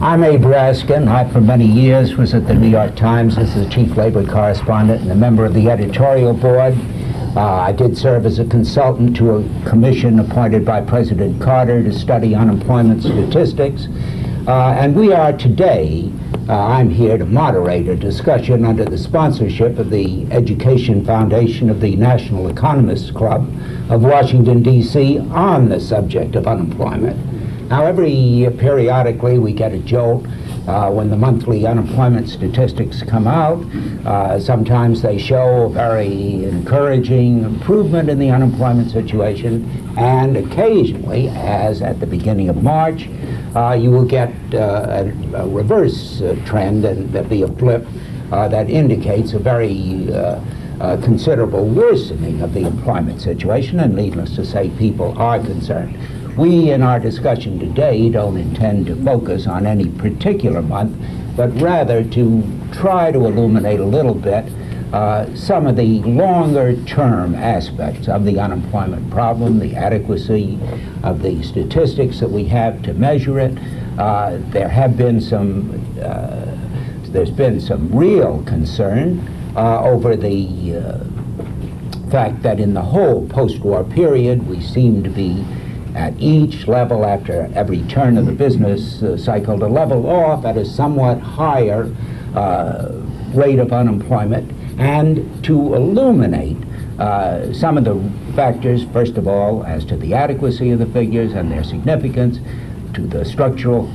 I'm Abe Raskin. I, for many years, was at the New York Times as the chief labor correspondent and a member of the editorial board. I did serve as a consultant to a commission appointed by President Carter to study unemployment statistics. And we are today, I'm here to moderate a discussion under the sponsorship of the Education Foundation of the National Economists Club of Washington, D.C. on the subject of unemployment. Now, periodically we get a jolt when the monthly unemployment statistics come out. Sometimes they show a very encouraging improvement in the unemployment situation, and occasionally, as at the beginning of March, you will get a reverse trend, and there'll be a blip that indicates a very considerable worsening of the employment situation, and needless to say, people are concerned. We, in our discussion today, don't intend to focus on any particular month, but rather to try to illuminate a little bit some of the longer-term aspects of the unemployment problem, the adequacy of the statistics that we have to measure it. There's been some real concern over the fact that in the whole post-war period, we seem to be at each level after every turn of the business cycle to level off at a somewhat higher rate of unemployment, and to illuminate some of the factors, first of all, as to the adequacy of the figures and their significance, to the structural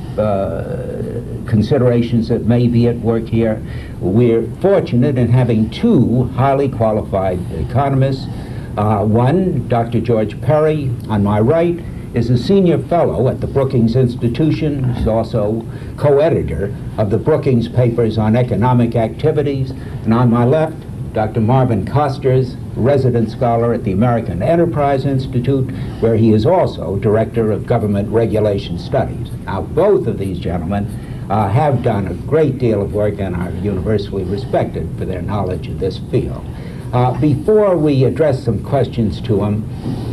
considerations that may be at work here. We're fortunate in having two highly qualified economists. One, Dr. George Perry, on my right, is a senior fellow at the Brookings Institution. He's also co-editor of the Brookings Papers on Economic Activities. And on my left, Dr. Marvin Kosters, resident scholar at the American Enterprise Institute, where he is also director of government regulation studies. Now, both of these gentlemen have done a great deal of work and are universally respected for their knowledge of this field. Before we address some questions to them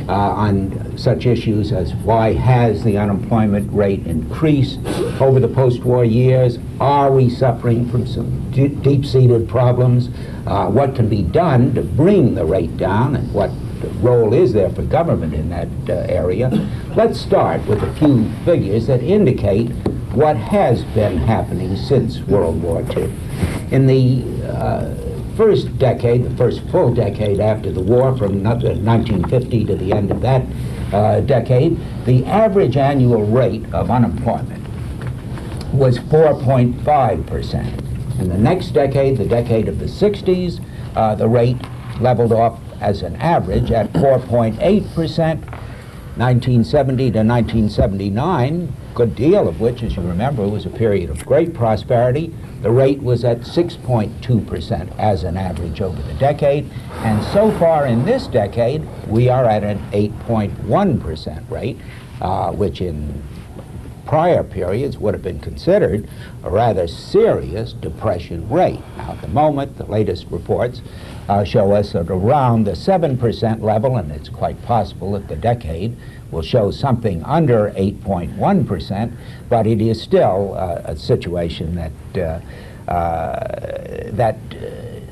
on such issues as why has the unemployment rate increased over the post-war years, are we suffering from some deep-seated problems, what can be done to bring the rate down, and what role is there for government in that area, let's start with a few figures that indicate what has been happening since World War II. In the first decade, the first full decade after the war, from 1950 to the end of that decade, the average annual rate of unemployment was 4.5%. In the next decade, the decade of the 60s, the rate leveled off as an average at 4.8%. 1970 to 1979, good deal of which, as you remember, was a period of great prosperity. The rate was at 6.2% as an average over the decade. And so far in this decade, we are at an 8.1% rate, which in prior periods would have been considered a rather serious depression rate. Now, at the moment, the latest reports show us at around the 7% level, and it's quite possible that the decade will show something under 8.1%, but it is still a situation that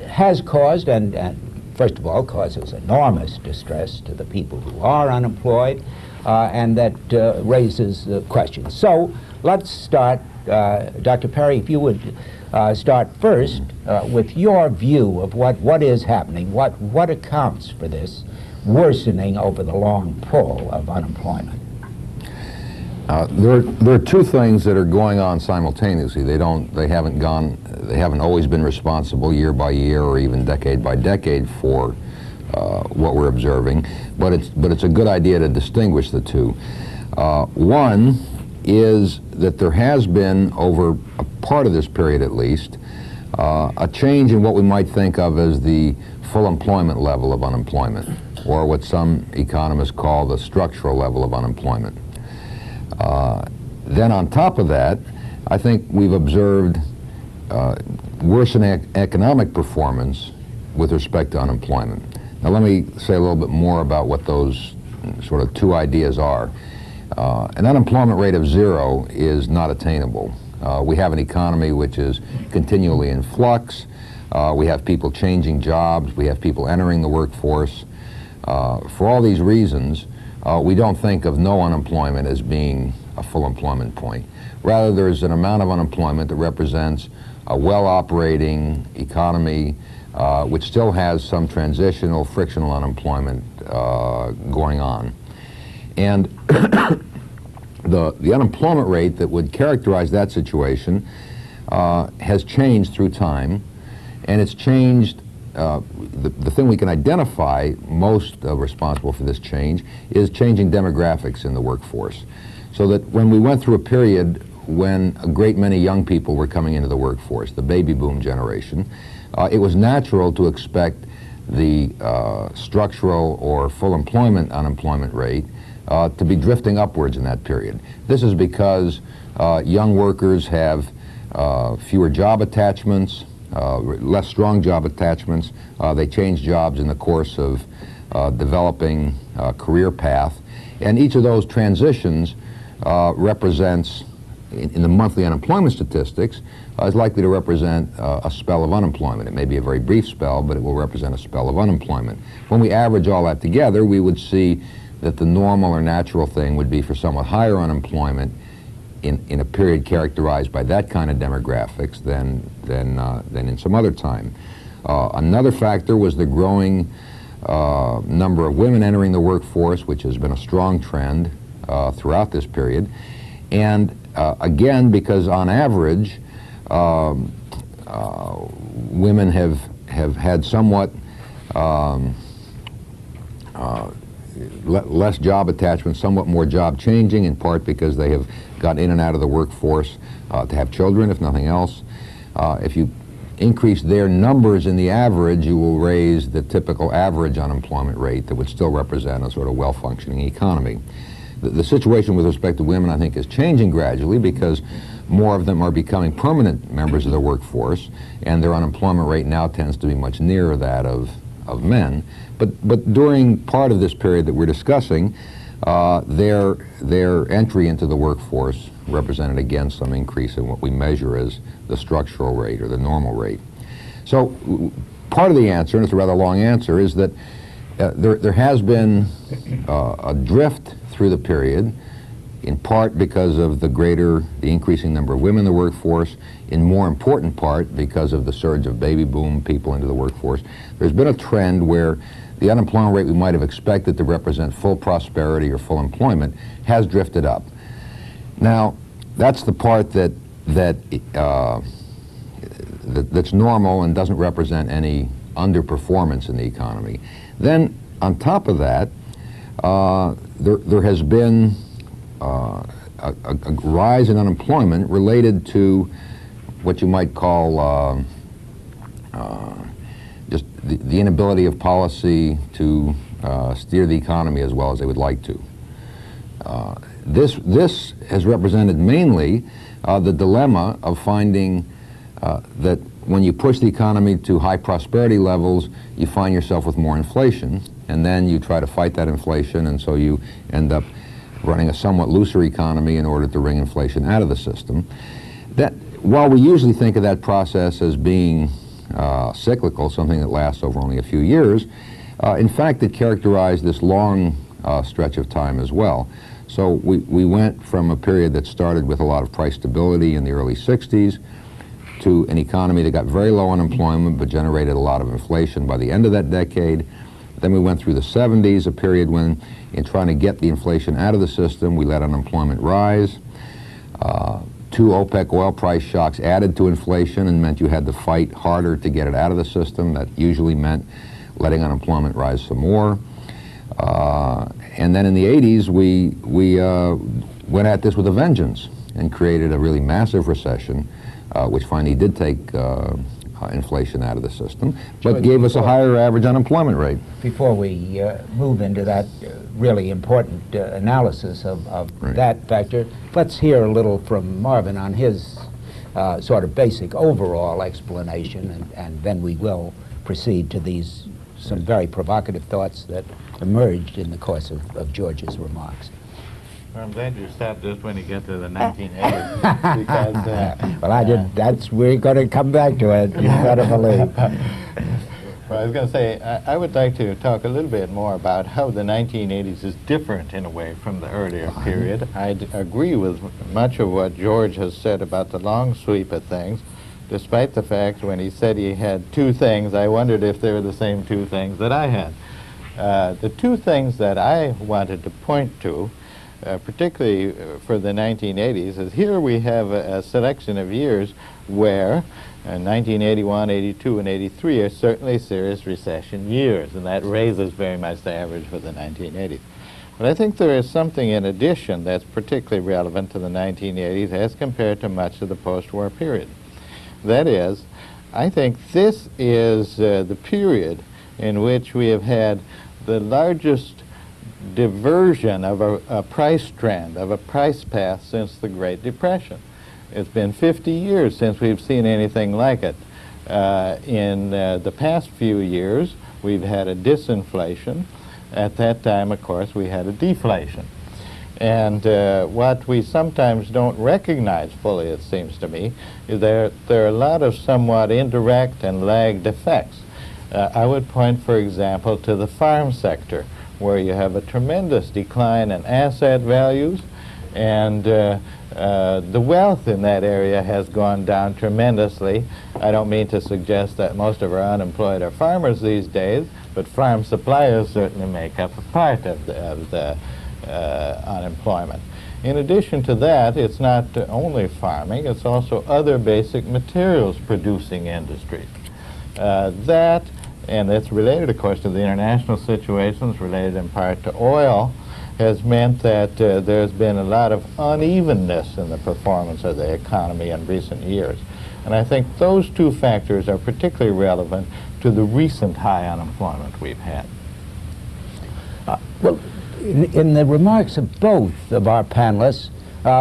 has caused and first of all causes enormous distress to the people who are unemployed, and that raises questions. So let's start, Dr. Perry, if you would start first with your view of what is happening, what accounts for this worsening over the long pull of unemployment. There are two things that are going on simultaneously. They haven't always been responsible year by year or even decade by decade for what we're observing, but it's a good idea to distinguish the two. One is that there has been, over a part of this period at least, a change in what we might think of as the full employment level of unemployment, or what some economists call the structural level of unemployment. Then on top of that, I think we've observed worsening economic performance with respect to unemployment. Now let me say a little bit more about what those sort of two ideas are. An unemployment rate of 0 is not attainable. We have an economy which is continually in flux. We have people changing jobs. We have people entering the workforce. For all these reasons, we don't think of no unemployment as being a full employment point. Rather, there's an amount of unemployment that represents a well-operating economy which still has some transitional, frictional unemployment going on. And the unemployment rate that would characterize that situation has changed through time, and it's changed. The thing we can identify most responsible for this change is changing demographics in the workforce. So that when we went through a period when a great many young people were coming into the workforce, the baby boom generation, it was natural to expect the structural or full employment unemployment rate to be drifting upwards in that period. This is because young workers have fewer job attachments, less strong job attachments. They change jobs in the course of developing a career path. And each of those transitions represents, in the monthly unemployment statistics, is likely to represent a spell of unemployment. It may be a very brief spell, but it will represent a spell of unemployment. When we average all that together, we would see that the normal or natural thing would be for somewhat higher unemployment in a period characterized by that kind of demographics than in some other time. Another factor was the growing number of women entering the workforce, which has been a strong trend throughout this period. And again, because on average, women have had somewhat less job attachment, somewhat more job changing, in part because they have got in and out of the workforce to have children, if nothing else. If you increase their numbers in the average, you will raise the typical average unemployment rate that would still represent a sort of well-functioning economy. The situation with respect to women, I think, is changing gradually because more of them are becoming permanent members of the workforce, and their unemployment rate now tends to be much nearer that of men. But during part of this period that we're discussing, their entry into the workforce represented again some increase in what we measure as the structural rate or the normal rate. So part of the answer, and it's a rather long answer, is that there has been a drift through the period, in part because of the increasing number of women in the workforce, in more important part because of the surge of baby boom people into the workforce. There's been a trend where the unemployment rate we might have expected to represent full prosperity or full employment has drifted up. Now, that's the part that's normal and doesn't represent any underperformance in the economy. Then, on top of that, there has been a rise in unemployment related to what you might call just the inability of policy to steer the economy as well as they would like to. This has represented mainly the dilemma of finding that when you push the economy to high prosperity levels, you find yourself with more inflation, and then you try to fight that inflation, and so you end up running a somewhat looser economy in order to wring inflation out of the system. That, while we usually think of that process as being cyclical, something that lasts over only a few years, in fact it characterized this long stretch of time as well. So we went from a period that started with a lot of price stability in the early 60s to an economy that got very low unemployment but generated a lot of inflation by the end of that decade. Then we went through the 70s, a period when, in trying to get the inflation out of the system, we let unemployment rise. Two OPEC oil price shocks added to inflation and meant you had to fight harder to get it out of the system. That usually meant letting unemployment rise some more. And then in the 80s, we went at this with a vengeance and created a really massive recession, which finally did take inflation out of the system, but gave us a higher average unemployment rate. Before we move into that really important analysis of Right. that factor, let's hear a little from Marvin on his sort of basic overall explanation, and then we will proceed to these some very provocative thoughts that emerged in the course of George's remarks. I'm glad you stopped just when you get to the 1980s, because well, we're going to come back to it, you better believe. well, I was going to say, I would like to talk a little bit more about how the 1980s is different in a way from the earlier period. I agree with much of what George has said about the long sweep of things, despite the fact when he said he had two things, I wondered if they were the same two things that I had. The two things that I wanted to point to, particularly for the 1980s, is here we have a selection of years where 1981, 82, and 83 are certainly serious recession years, and that raises very much the average for the 1980s. But I think there is something in addition that's particularly relevant to the 1980s as compared to much of the post-war period. That is, I think this is the period in which we have had the largest diversion of a price trend, of a price path since the Great Depression. It's been 50 years since we've seen anything like it. In the past few years, we've had a disinflation. At that time, of course, we had a deflation. And what we sometimes don't recognize fully, it seems to me, is there are a lot of somewhat indirect and lagged effects. I would point, for example, to the farm sector, where you have a tremendous decline in asset values, and the wealth in that area has gone down tremendously. I don't mean to suggest that most of our unemployed are farmers these days, but farm suppliers certainly make up a part of the unemployment. In addition to that, it's not only farming, it's also other basic materials producing industries. And it's related, of course, to the international situations, related in part to oil, has meant that there's been a lot of unevenness in the performance of the economy in recent years. And I think those two factors are particularly relevant to the recent high unemployment we've had. Well, in the remarks of both of our panelists,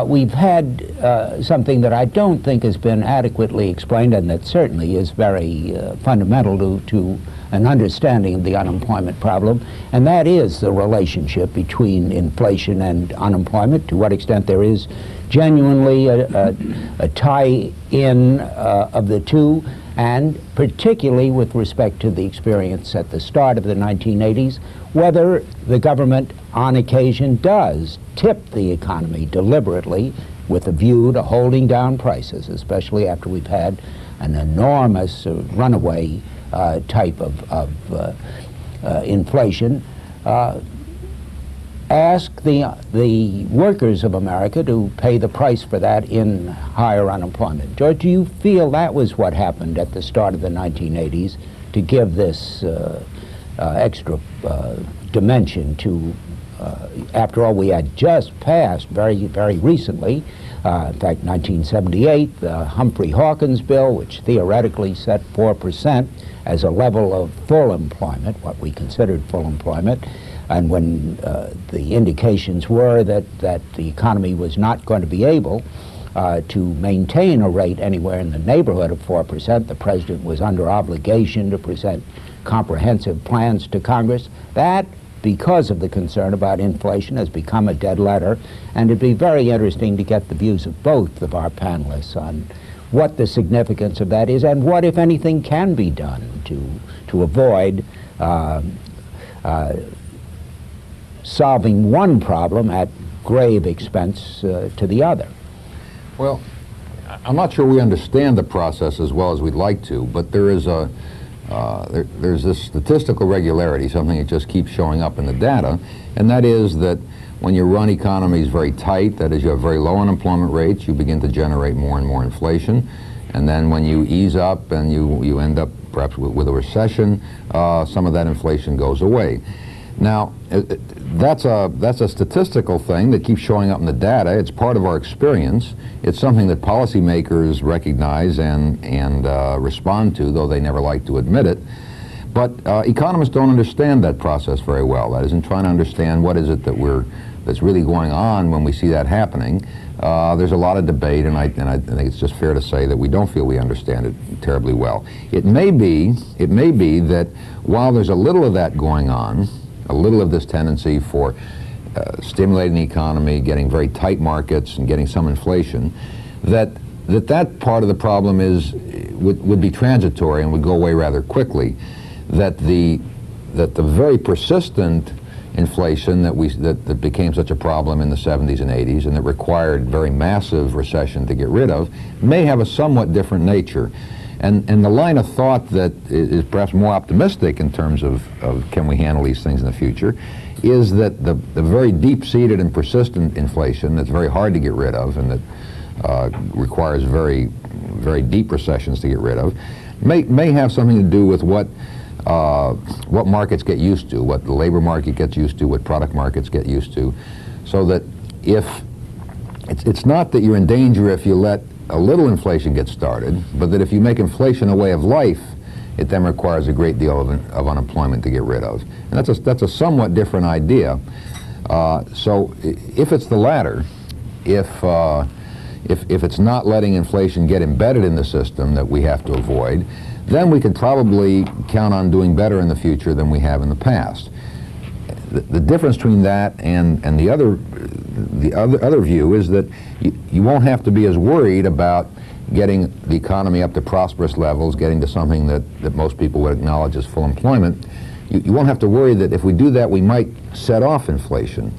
we've had something that I don't think has been adequately explained, and that certainly is very fundamental to an understanding of the unemployment problem, and that is the relationship between inflation and unemployment, to what extent there is genuinely a tie-in of the two, and particularly with respect to the experience at the start of the 1980s, whether the government on occasion does tip the economy deliberately with a view to holding down prices, especially after we've had an enormous runaway type of inflation. Ask the workers of America to pay the price for that in higher unemployment. George, do you feel that was what happened at the start of the 1980s to give this extra dimension to, after all, we had just passed very, very recently, in fact, 1978, the Humphrey-Hawkins bill, which theoretically set 4% as a level of full employment, what we considered full employment, and when the indications were that the economy was not going to be able to maintain a rate anywhere in the neighborhood of 4%, the president was under obligation to present comprehensive plans to Congress. That, because of the concern about inflation, has become a dead letter, and it'd be very interesting to get the views of both of our panelists on what the significance of that is and what, if anything, can be done to avoid solving one problem at grave expense to the other. Well, I'm not sure we understand the process as well as we'd like to, but there is there's this statistical regularity, something that just keeps showing up in the data, and that is that when you run economies very tight, that is, you have very low unemployment rates, you begin to generate more and more inflation, and then when you ease up and you end up perhaps with a recession, some of that inflation goes away. Now, that's a statistical thing that keeps showing up in the data. It's part of our experience. It's something that policymakers recognize and respond to, though they never like to admit it. But economists don't understand that process very well. That is, in trying to understand what is it that's really going on when we see that happening. There's a lot of debate, and I think it's just fair to say that we don't feel we understand it terribly well. It may be that while there's a little of that going on, a little of this tendency for stimulating the economy, getting very tight markets, and getting some inflation, that part of the problem would be transitory and would go away rather quickly. That the very persistent inflation that became such a problem in the 70s and 80s and that required very massive recession to get rid of may have a somewhat different nature. And the line of thought that is perhaps more optimistic in terms of can we handle these things in the future is that the very deep-seated and persistent inflation that's very hard to get rid of and that requires very, very deep recessions to get rid of may have something to do with what markets get used to, what the labor market gets used to, what product markets get used to, so that if it's not that you're in danger if you let a little inflation get started, but that if you make inflation a way of life, it then requires a great deal of unemployment to get rid of. And that's a somewhat different idea. So if it's the latter, if it's not letting inflation get embedded in the system that we have to avoid, then we could probably count on doing better in the future than we have in the past. The difference between that and the other view is that you won't have to be as worried about getting the economy up to prosperous levels, getting to something that most people would acknowledge as full employment. You won't have to worry that if we do that, we might set off inflation.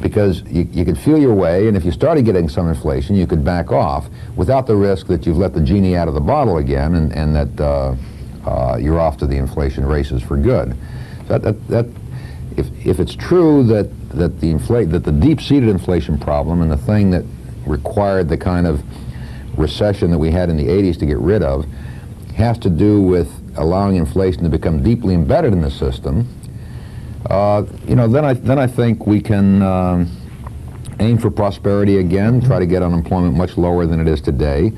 Because you could feel your way, and if you started getting some inflation, you could back off without the risk that you've let the genie out of the bottle again and that you're off to the inflation races for good. If it's true that the deep-seated inflation problem and the thing that required the kind of recession that we had in the 80s to get rid of has to do with allowing inflation to become deeply embedded in the system, then I think we can aim for prosperity again, try to get unemployment much lower than it is today,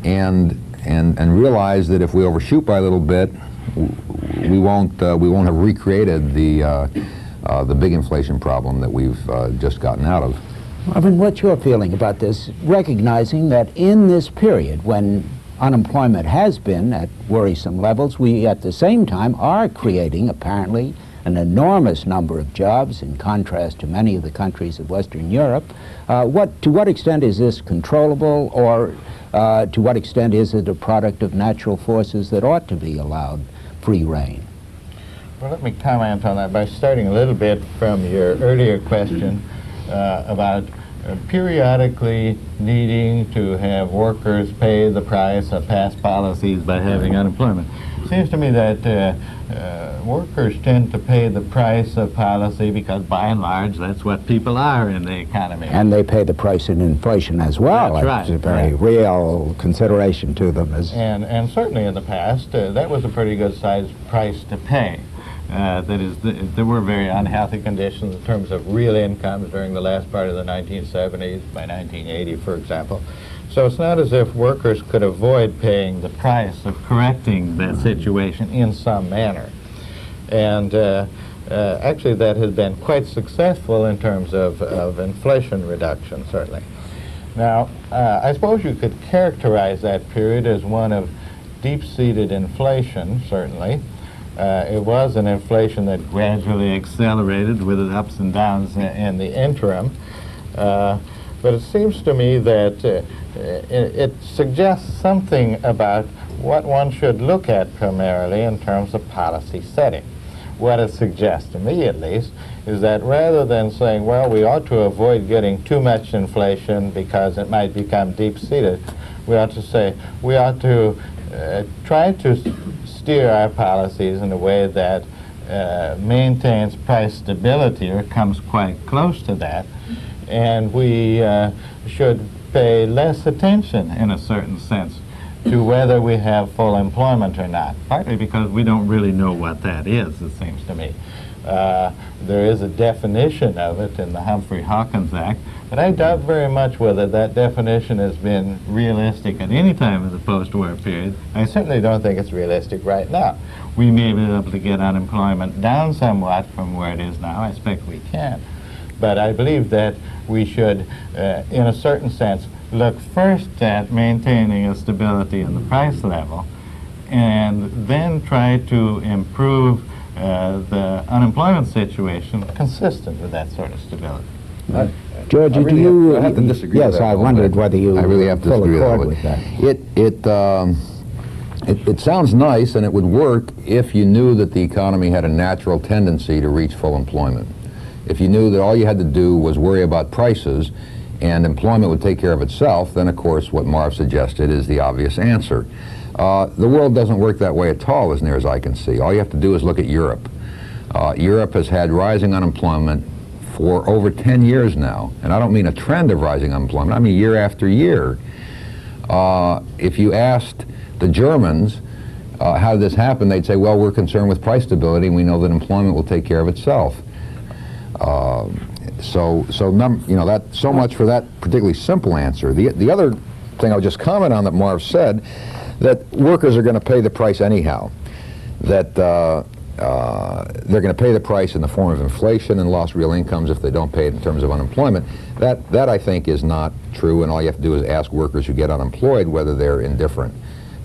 and realize that if we overshoot by a little bit, we won't have recreated the big inflation problem that we've just gotten out of. Marvin, what's your feeling about this, recognizing that in this period when unemployment has been at worrisome levels, we at the same time are creating apparently an enormous number of jobs in contrast to many of the countries of Western Europe. To what extent is this controllable, or to what extent is it a product of natural forces that ought to be allowed free rein? Well, let me comment on that by starting a little bit from your earlier question about periodically needing to have workers pay the price of past policies by having unemployment. It seems to me that workers tend to pay the price of policy because, by and large, that's what people are in the economy. And they pay the price in inflation as well. That's right. It's a very real consideration to them. And certainly in the past, that was a pretty good-sized price to pay. That is, there were very unhealthy conditions in terms of real incomes during the last part of the 1970s, by 1980, for example. So it's not as if workers could avoid paying the price of correcting that situation in some manner. And actually that has been quite successful in terms of inflation reduction, certainly. Now, I suppose you could characterize that period as one of deep-seated inflation, certainly. It was an inflation that gradually accelerated with its ups and downs in the interim. But it seems to me that it suggests something about what one should look at primarily in terms of policy setting. What it suggests to me, at least, is that rather than saying, well, we ought to avoid getting too much inflation because it might become deep-seated, we ought to say we ought to try to steer our policies in a way that maintains price stability or comes quite close to that, and we should pay less attention, in a certain sense, to whether we have full employment or not, partly because we don't really know what that is, it seems to me. There is a definition of it in the Humphrey-Hawkins Act, but I doubt very much whether that definition has been realistic at any time in the post-war period. I certainly don't think it's realistic right now. We may be able to get unemployment down somewhat from where it is now. I expect we can. But I believe that we should, in a certain sense, look first at maintaining a stability in the price level, and then try to improve the unemployment situation consistent with that sort of stability. George, I really do you... have to disagree with yes, that I a little wondered bit. whether you I really have to full disagree accord with that. It sounds nice, and it would work if you knew that the economy had a natural tendency to reach full employment. If you knew that all you had to do was worry about prices and employment would take care of itself, then of course what Marv suggested is the obvious answer. The world doesn't work that way at all, as near as I can see. All you have to do is look at Europe. Europe has had rising unemployment for over 10 years now, and I don't mean a trend of rising unemployment, I mean year after year. If you asked the Germans how did this happen, they'd say, well, we're concerned with price stability and we know that employment will take care of itself. So much for that particularly simple answer. The other thing I'll just comment on that Marv said, that workers are going to pay the price anyhow. That they're going to pay the price in the form of inflation and lost real incomes if they don't pay it in terms of unemployment. That I think is not true, and all you have to do is ask workers who get unemployed whether they're indifferent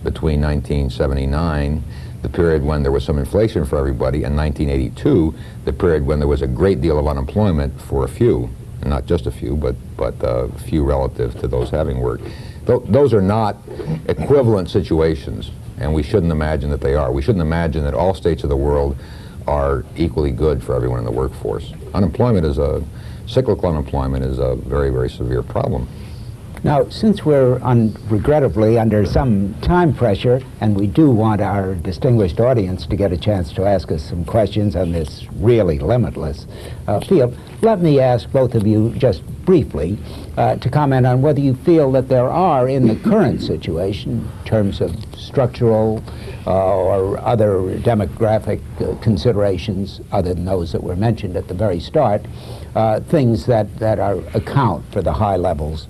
between 1979, the period when there was some inflation for everybody, and 1982, the period when there was a great deal of unemployment for a few, not just a few, but a few relative to those having work. Those are not equivalent situations, and we shouldn't imagine that they are. We shouldn't imagine that all states of the world are equally good for everyone in the workforce. Cyclical unemployment is a very, very severe problem. Now, since we're regrettably under some time pressure, and we do want our distinguished audience to get a chance to ask us some questions on this really limitless field, let me ask both of you just briefly to comment on whether you feel that there are, in the current situation, in terms of structural or other demographic considerations, other than those that were mentioned at the very start, things that account for the high levels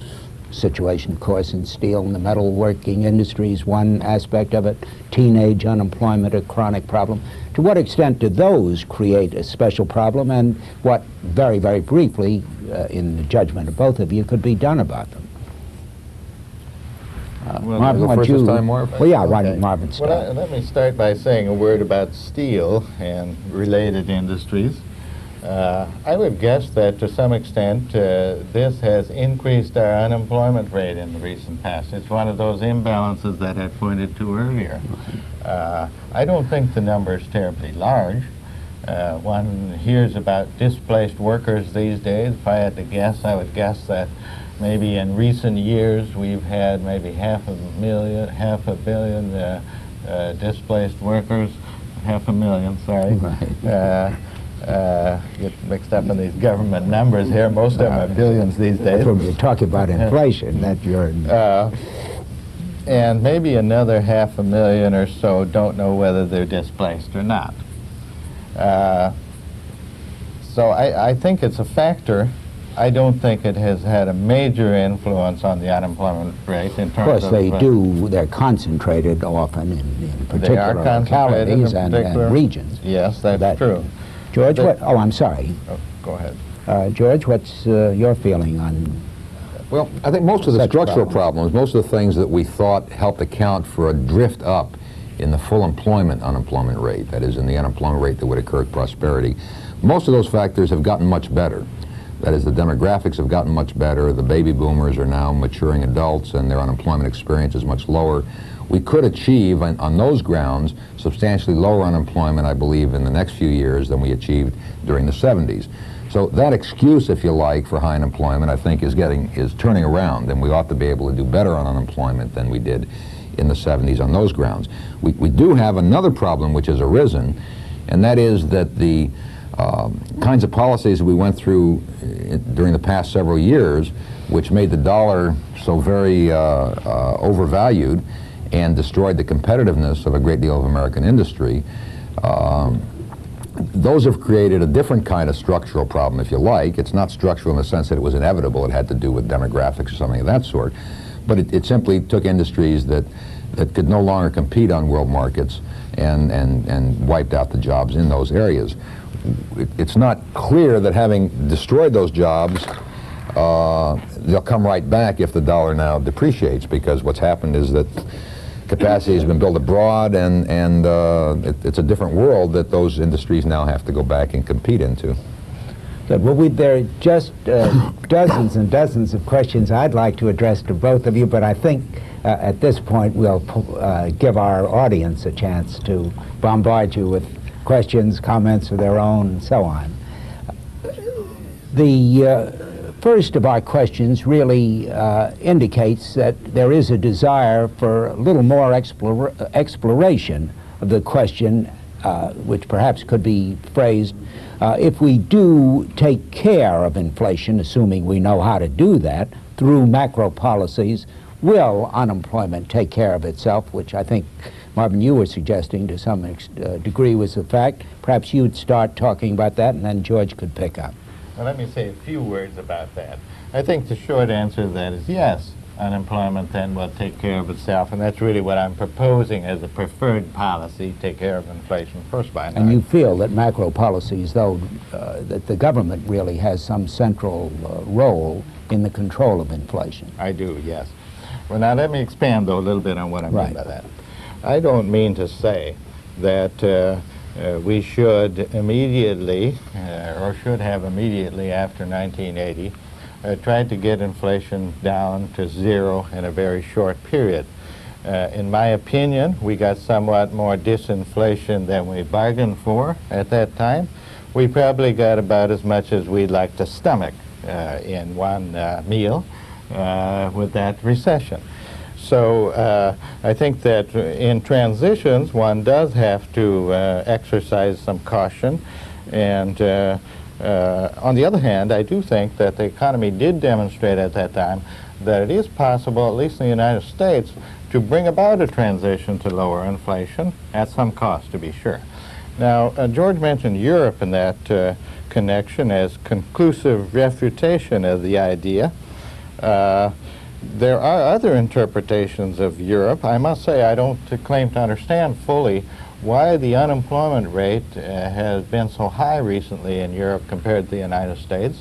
situation, of course, in steel and the metalworking industry is one aspect of it. Teenage unemployment, a chronic problem. To what extent do those create a special problem, and what, very, very briefly, in the judgment of both of you, could be done about them? Marvin, why don't you... Marv? Well, yeah, why don't Marvin start? Well, let me start by saying a word about steel and related industries. I would guess that to some extent this has increased our unemployment rate in the recent past. It's one of those imbalances that I pointed to earlier. I don't think the number is terribly large. One hears about displaced workers these days. If I had to guess, I would guess that maybe in recent years we've had maybe half a billion displaced workers. 500,000, sorry. Right. Get mixed up in these government numbers here. Most of them are billions these days. When you're talking about inflation, that you're... and maybe another 500,000 or so don't know whether they're displaced or not. So I think it's a factor. I don't think it has had a major influence on the unemployment rate in terms of... Of course, they're concentrated often in particular localities and regions. Yes, that's true. George, I'm sorry. Oh, go ahead. George, what's your feeling on... Well, I think most of the structural problems, most of the things that we thought helped account for a drift up in the full unemployment rate, that is, in the unemployment rate that would occur at prosperity, most of those factors have gotten much better. That is, the demographics have gotten much better. The baby boomers are now maturing adults, and their unemployment experience is much lower. We could achieve, on those grounds, substantially lower unemployment, I believe, in the next few years than we achieved during the 70s. So that excuse, if you like, for high unemployment, I think is turning around, and we ought to be able to do better on unemployment than we did in the 70s on those grounds. We do have another problem which has arisen, and that is that the kinds of policies we went through during the past several years, which made the dollar so very overvalued and destroyed the competitiveness of a great deal of American industry, those have created a different kind of structural problem, if you like. It's not structural in the sense that it was inevitable. It had to do with demographics or something of that sort. But it simply took industries that could no longer compete on world markets and wiped out the jobs in those areas. It's not clear that having destroyed those jobs, they'll come right back if the dollar now depreciates, because what's happened is that capacity has been built abroad, and it's a different world that those industries now have to go back and compete into. Good. Well, there are just dozens and dozens of questions I'd like to address to both of you, but I think at this point we'll give our audience a chance to bombard you with questions, comments of their own, and so on. The first of our questions really indicates that there is a desire for a little more exploration of the question, which perhaps could be phrased, if we do take care of inflation, assuming we know how to do that, through macro policies, will unemployment take care of itself, which I think, Marvin, you were suggesting to some degree was a fact. Perhaps you'd start talking about that, and then George could pick up. Well, let me say a few words about that. I think the short answer to that is yes, unemployment then will take care of itself, and that's really what I'm proposing as a preferred policy, take care of inflation first by now. And you feel that macro policies, though, that the government really has some central role in the control of inflation? I do, yes. Well, now let me expand, though, a little bit on what I mean by that. I don't mean to say that we should immediately, or should have immediately after 1980, tried to get inflation down to zero in a very short period. In my opinion, we got somewhat more disinflation than we bargained for at that time. We probably got about as much as we'd like to stomach in one meal with that recession. So I think that in transitions, one does have to exercise some caution. And on the other hand, I do think that the economy did demonstrate at that time that it is possible, at least in the United States, to bring about a transition to lower inflation at some cost, to be sure. Now, George mentioned Europe in that connection as conclusive refutation of the idea. There are other interpretations of Europe. I must say I don't claim to understand fully why the unemployment rate has been so high recently in Europe compared to the United States,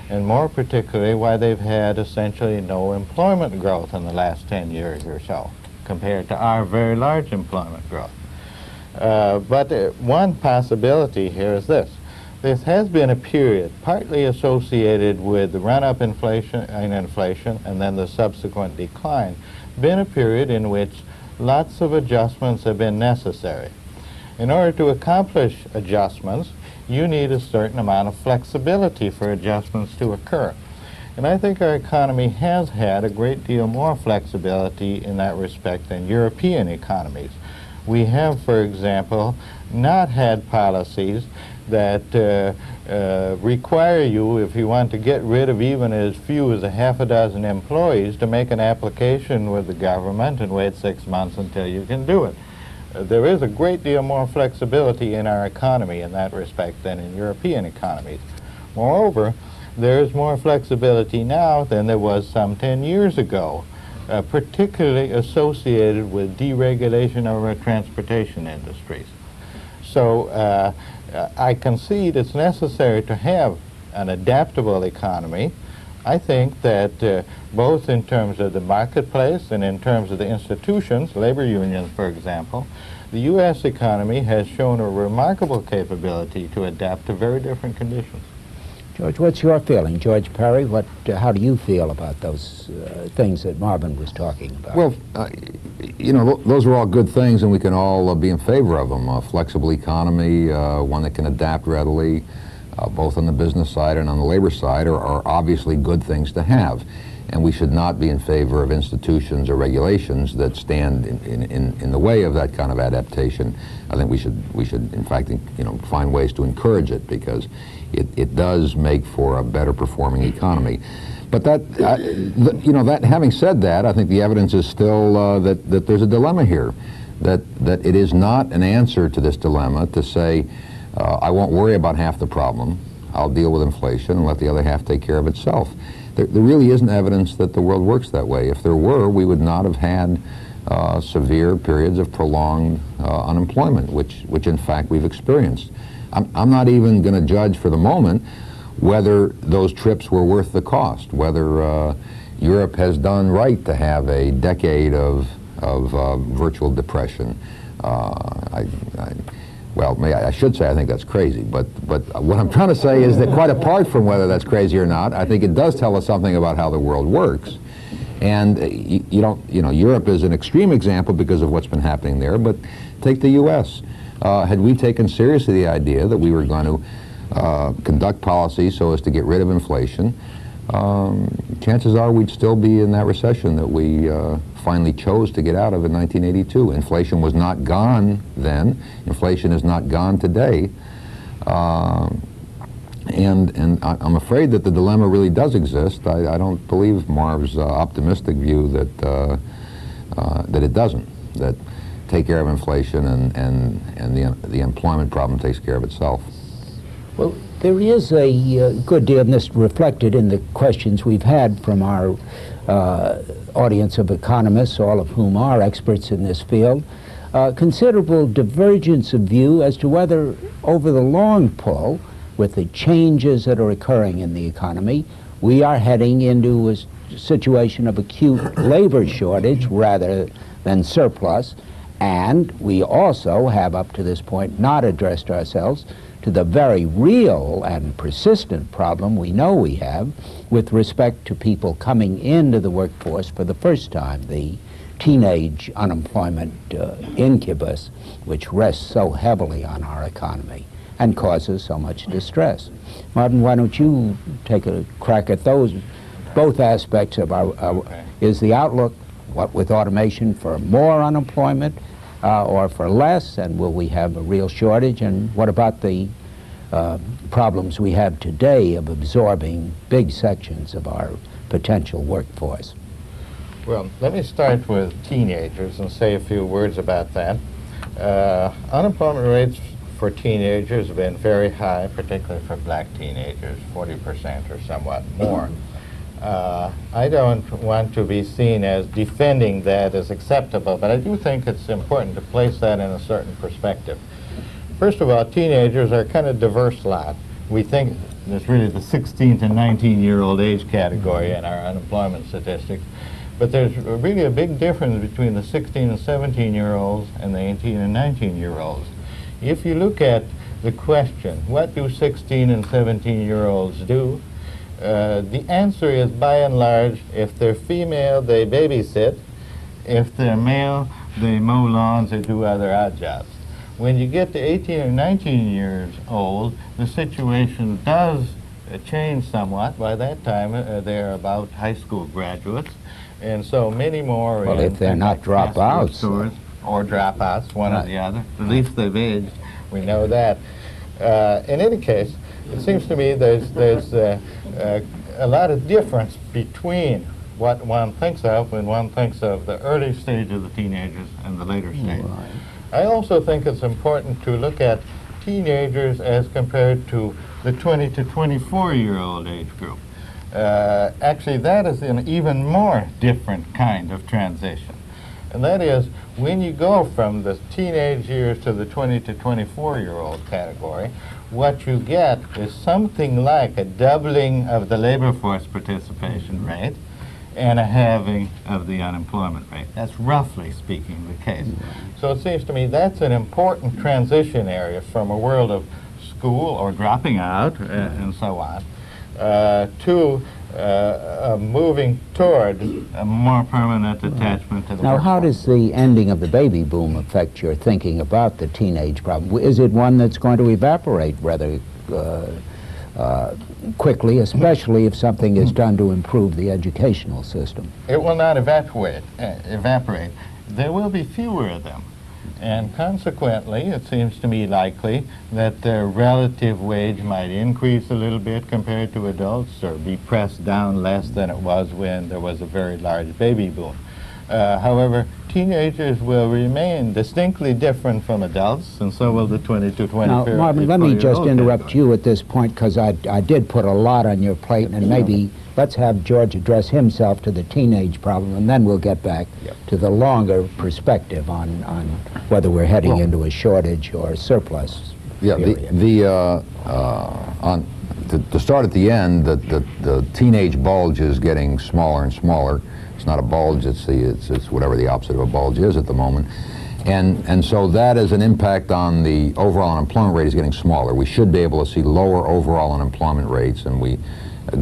and more particularly why they've had essentially no employment growth in the last 10 years or so compared to our very large employment growth. But one possibility here is this. This has been a period partly associated with the run-up in inflation and then the subsequent decline, been a period in which lots of adjustments have been necessary. In order to accomplish adjustments, you need a certain amount of flexibility for adjustments to occur. And I think our economy has had a great deal more flexibility in that respect than European economies. We have, for example, not had policies that require you, if you want to get rid of even as few as a half a dozen employees, to make an application with the government and wait 6 months until you can do it. There is a great deal more flexibility in our economy in that respect than in European economies. Moreover, there is more flexibility now than there was some 10 years ago, particularly associated with deregulation of our transportation industries. So I concede it's necessary to have an adaptable economy. I think that both in terms of the marketplace and in terms of the institutions, labor unions, for example, the U.S. economy has shown a remarkable capability to adapt to very different conditions. George, what's your feeling? George Perry, how do you feel about those things that Marvin was talking about? Well, you know, those are all good things, and we can all be in favor of them. A flexible economy, one that can adapt readily, both on the business side and on the labor side, are obviously good things to have. And we should not be in favor of institutions or regulations that stand in the way of that kind of adaptation. I think we should in fact, you know, find ways to encourage it, because it does make for a better performing economy. But you know, that having said that, I think the evidence is still that there's a dilemma here, that it is not an answer to this dilemma to say, I won't worry about half the problem, I'll deal with inflation and let the other half take care of itself. There really isn't evidence that the world works that way. If there were, we would not have had severe periods of prolonged unemployment, which in fact we've experienced. I'm not even going to judge for the moment whether those trips were worth the cost, whether Europe has done right to have a decade of of virtual depression. Well, I should say I think that's crazy, but what I'm trying to say is that quite apart from whether that's crazy or not, I think it does tell us something about how the world works. And Europe is an extreme example because of what's been happening there, but take the U.S. Had we taken seriously the idea that we were going to conduct policy so as to get rid of inflation, chances are we'd still be in that recession that we finally chose to get out of in 1982. Inflation was not gone then. Inflation is not gone today. And I'm afraid that the dilemma really does exist. I don't believe Marv's optimistic view that that it doesn't. That take care of inflation and the employment problem takes care of itself. Well, there is a good deal, and this reflected in the questions we've had from our audience of economists, all of whom are experts in this field, considerable divergence of view as to whether over the long pull, with the changes that are occurring in the economy, we are heading into a situation of acute labor shortage rather than surplus. And we also have, up to this point, not addressed ourselves to the very real and persistent problem we know we have with respect to people coming into the workforce for the first time, the teenage unemployment incubus, which rests so heavily on our economy and causes so much distress. Marvin, why don't you take a crack at those, both aspects of our, is the outlook, what with automation, for more unemployment or for less, and will we have a real shortage, and what about the problems we have today of absorbing big sections of our potential workforce? Well, let me start with teenagers and say a few words about that. Unemployment rates for teenagers have been very high, particularly for black teenagers, 40% or somewhat more. I don't want to be seen as defending that as acceptable, but I do think it's important to place that in a certain perspective. First of all, teenagers are kind of diverse lot. We think there's really the 16 to 19-year-old age category in our unemployment statistics, but there's really a big difference between the 16 and 17-year-olds and the 18 and 19-year-olds. If you look at the question, what do 16 and 17-year-olds do? The answer is, by and large, if they're female, they babysit. If they're male, they mow lawns or do other odd jobs. When you get to 18 or 19 years old, the situation does change somewhat. By that time, they're about high school graduates, and so many more. Well, if they're not dropouts. Or dropouts, one or the other. At least they've aged. We know that. In any case, it seems to me there's a lot of difference between what one thinks of when one thinks of the early stage of the teenagers and the later stage. Right. I also think it's important to look at teenagers as compared to the 20 to 24-year-old age group. Actually, that is an even more different kind of transition. And that is, when you go from the teenage years to the 20 to 24-year-old category, what you get is something like a doubling of the labor force participation rate and a halving of the unemployment rate. That's roughly speaking the case. So it seems to me that's an important transition area from a world of school or dropping out and so on to moving toward a more permanent attachment to the Now, workforce. how does the ending of the baby boom affect your thinking about the teenage problem? Is it one that's going to evaporate rather quickly, especially if something is done to improve the educational system? It will not evaporate. There will be fewer of them. And consequently, it seems to me likely that their relative wage might increase a little bit compared to adults or be pressed down less than it was when there was a very large baby boom. However, teenagers will remain distinctly different from adults, and so will the 20 to 24. Now, Marvin, let me just interrupt you at this point, because I did put a lot on your plate, and maybe let's have George address himself to the teenage problem, and then we'll get back to the longer perspective on whether we're heading into a shortage or a surplus. Yeah, to start at the end, the teenage bulge is getting smaller and smaller. It's not a bulge, it's whatever the opposite of a bulge is at the moment. And so that is an impact on the overall unemployment rate is getting smaller. We should be able to see lower overall unemployment rates, and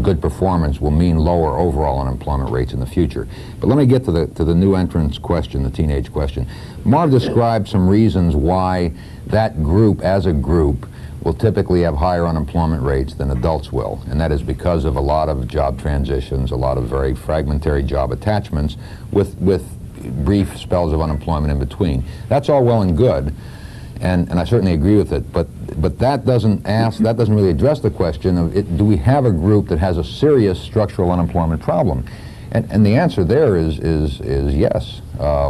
good performance will mean lower overall unemployment rates in the future. But let me get to the new entrants question, the teenage question. Marv described some reasons why that group, as a group, will typically have higher unemployment rates than adults will, and that is because of a lot of job transitions, a lot of very fragmentary job attachments with brief spells of unemployment in between. That's all well and good, and I certainly agree with it, but that doesn't really address the question of do we have a group that has a serious structural unemployment problem? And the answer there is yes.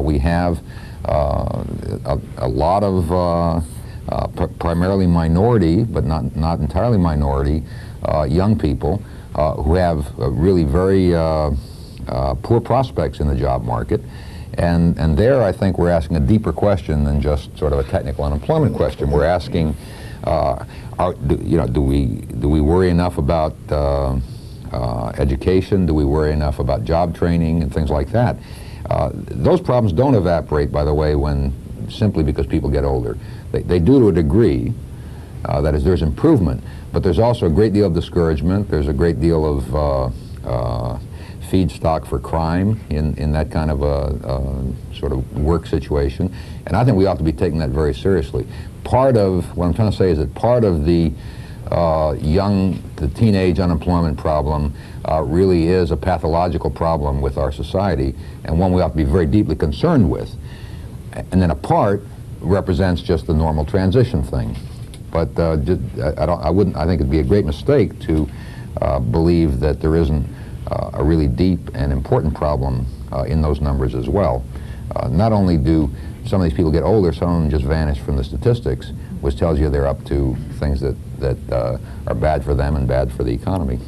We have a lot of primarily minority, but not entirely minority, young people who have really very poor prospects in the job market. And there, I think we're asking a deeper question than just sort of a technical unemployment question. We're asking, do we worry enough about education? Do we worry enough about job training and things like that? Those problems don't evaporate, by the way, simply because people get older. They do to a degree. That is, there's improvement, but there's also a great deal of discouragement. There's a great deal of feedstock for crime in that kind of a sort of work situation, and I think we ought to be taking that very seriously. Part of what I'm trying to say is that part of the teenage unemployment problem really is a pathological problem with our society, and one we ought to be very deeply concerned with. And then a part represents just the normal transition thing. But I think it'd be a great mistake to believe that there isn't a really deep and important problem in those numbers as well. Not only do some of these people get older, some of them just vanish from the statistics, which tells you they're up to things that are bad for them and bad for the economy.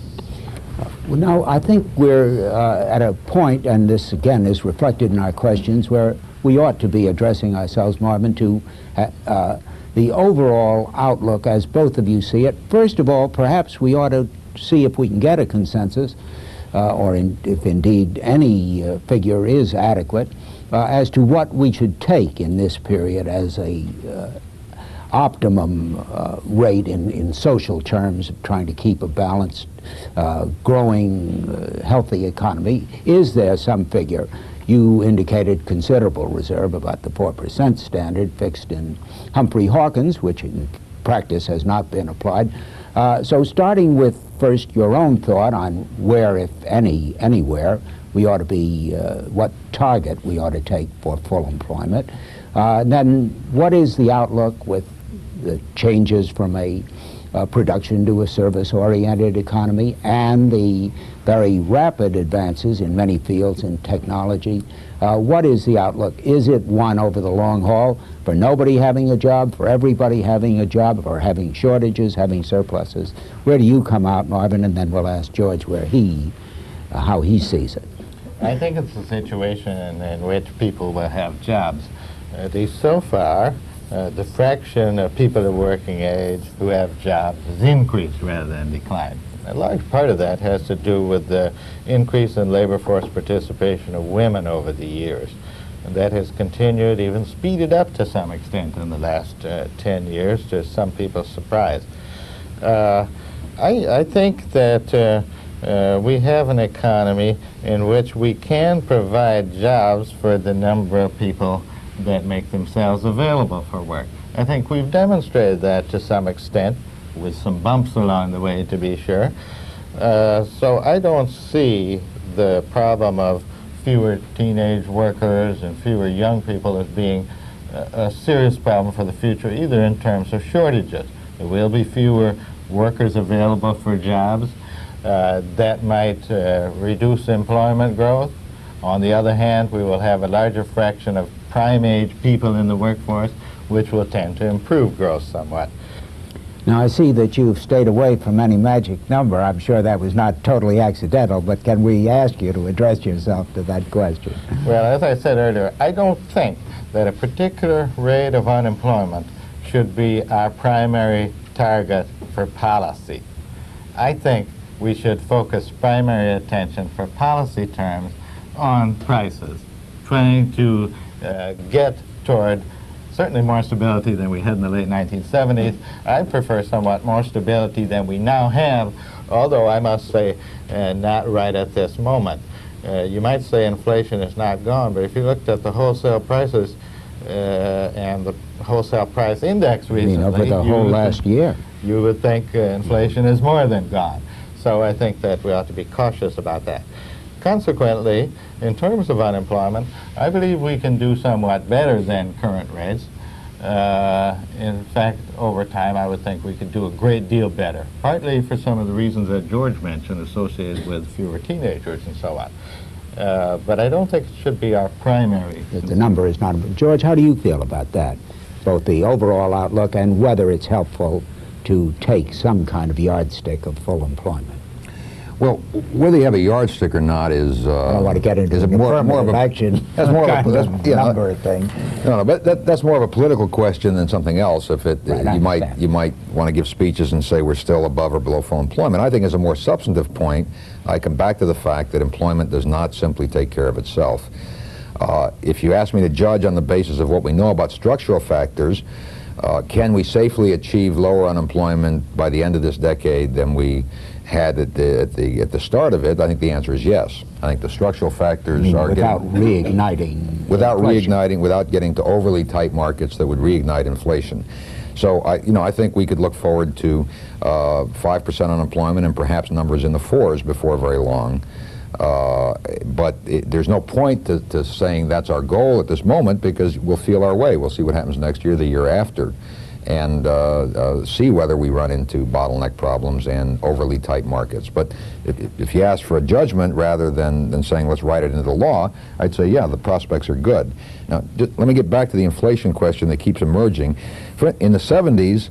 Well, now, I think we're at a point, and this again is reflected in our questions, where we ought to be addressing ourselves, Marvin, to the overall outlook as both of you see it. First of all, perhaps we ought to see if we can get a consensus, if indeed any figure is adequate, as to what we should take in this period as a optimum rate in social terms of trying to keep a balanced, growing, healthy economy. Is there some figure? You indicated considerable reserve, about the 4% standard fixed in Humphrey Hawkins, which in practice has not been applied. So starting with first your own thought on where, if anywhere, we ought to be, what target we ought to take for full employment. Then what is the outlook with the changes from a production to a service-oriented economy and the very rapid advances in many fields in technology? What is the outlook? Is it one over the long haul for nobody having a job, for everybody having a job, or having shortages, having surpluses? Where do you come out, Marvin? And then we'll ask George how he sees it. I think it's a situation in which people will have jobs. At least so far, the fraction of people of working age who have jobs has increased rather than declined. A large part of that has to do with the increase in labor force participation of women over the years. And that has continued, even speeded up to some extent in the last 10 years, to some people's surprise. I think that we have an economy in which we can provide jobs for the number of people that make themselves available for work. I think we've demonstrated that to some extent, with some bumps along the way, to be sure. So I don't see the problem of fewer teenage workers and fewer young people as being a serious problem for the future, either in terms of shortages. There will be fewer workers available for jobs. That might reduce employment growth. On the other hand, we will have a larger fraction of prime-age people in the workforce, which will tend to improve growth somewhat. Now, I see that you've stayed away from any magic number. I'm sure that was not totally accidental, but can we ask you to address yourself to that question? Well, as I said earlier, I don't think that a particular rate of unemployment should be our primary target for policy. I think we should focus primary attention for policy terms on prices, trying to get toward certainly more stability than we had in the late 1970s. I prefer somewhat more stability than we now have, although I must say not right at this moment. You might say inflation is not gone, but if you looked at the wholesale prices and the wholesale price index recently, over the whole last year, you would think inflation is more than gone. So I think that we ought to be cautious about that. Consequently, in terms of unemployment, I believe we can do somewhat better than current rates. In fact, over time, I would think we could do a great deal better, partly for some of the reasons that George mentioned associated with fewer teenagers and so on. But I don't think it should be our primary. The number is not. George, how do you feel about that? Both the overall outlook and whether it's helpful to take some kind of yardstick of full employment. Well, whether you have a yardstick or not is I don't want to get into more of a action. That's more of a number thing. No, but that's more of a political question than something else. If it Right, you might want to give speeches and say we're still above or below full employment. I think as a more substantive point, I come back to the fact that employment does not simply take care of itself. If you ask me to judge on the basis of what we know about structural factors, can we safely achieve lower unemployment by the end of this decade than we had at the start of it? I think the answer is yes. I think the structural factors are without reigniting, without getting to overly tight markets that would reignite inflation. So I think we could look forward to 5% unemployment and perhaps numbers in the 4s before very long. But there's no point to saying that's our goal at this moment, because we'll feel our way. We'll see what happens next year, the year after, and see whether we run into bottleneck problems and overly tight markets. But if you ask for a judgment rather than saying let's write it into the law, I'd say, yeah, the prospects are good. Now, let me get back to the inflation question that keeps emerging. In the 70s,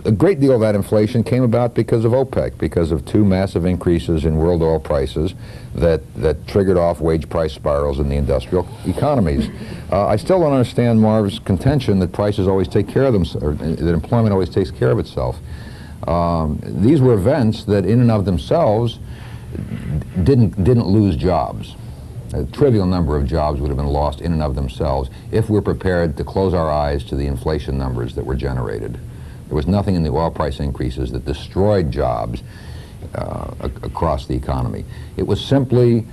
a great deal of that inflation came about because of OPEC, because of 2 massive increases in world oil prices that triggered off wage price spirals in the industrial economies. I still don't understand Marv's contention that prices always take care of themselves, or that employment always takes care of itself. These were events that in and of themselves didn't lose jobs. A trivial number of jobs would have been lost in and of themselves if we're prepared to close our eyes to the inflation numbers that were generated. There was nothing in the oil price increases that destroyed jobs across the economy. It was simply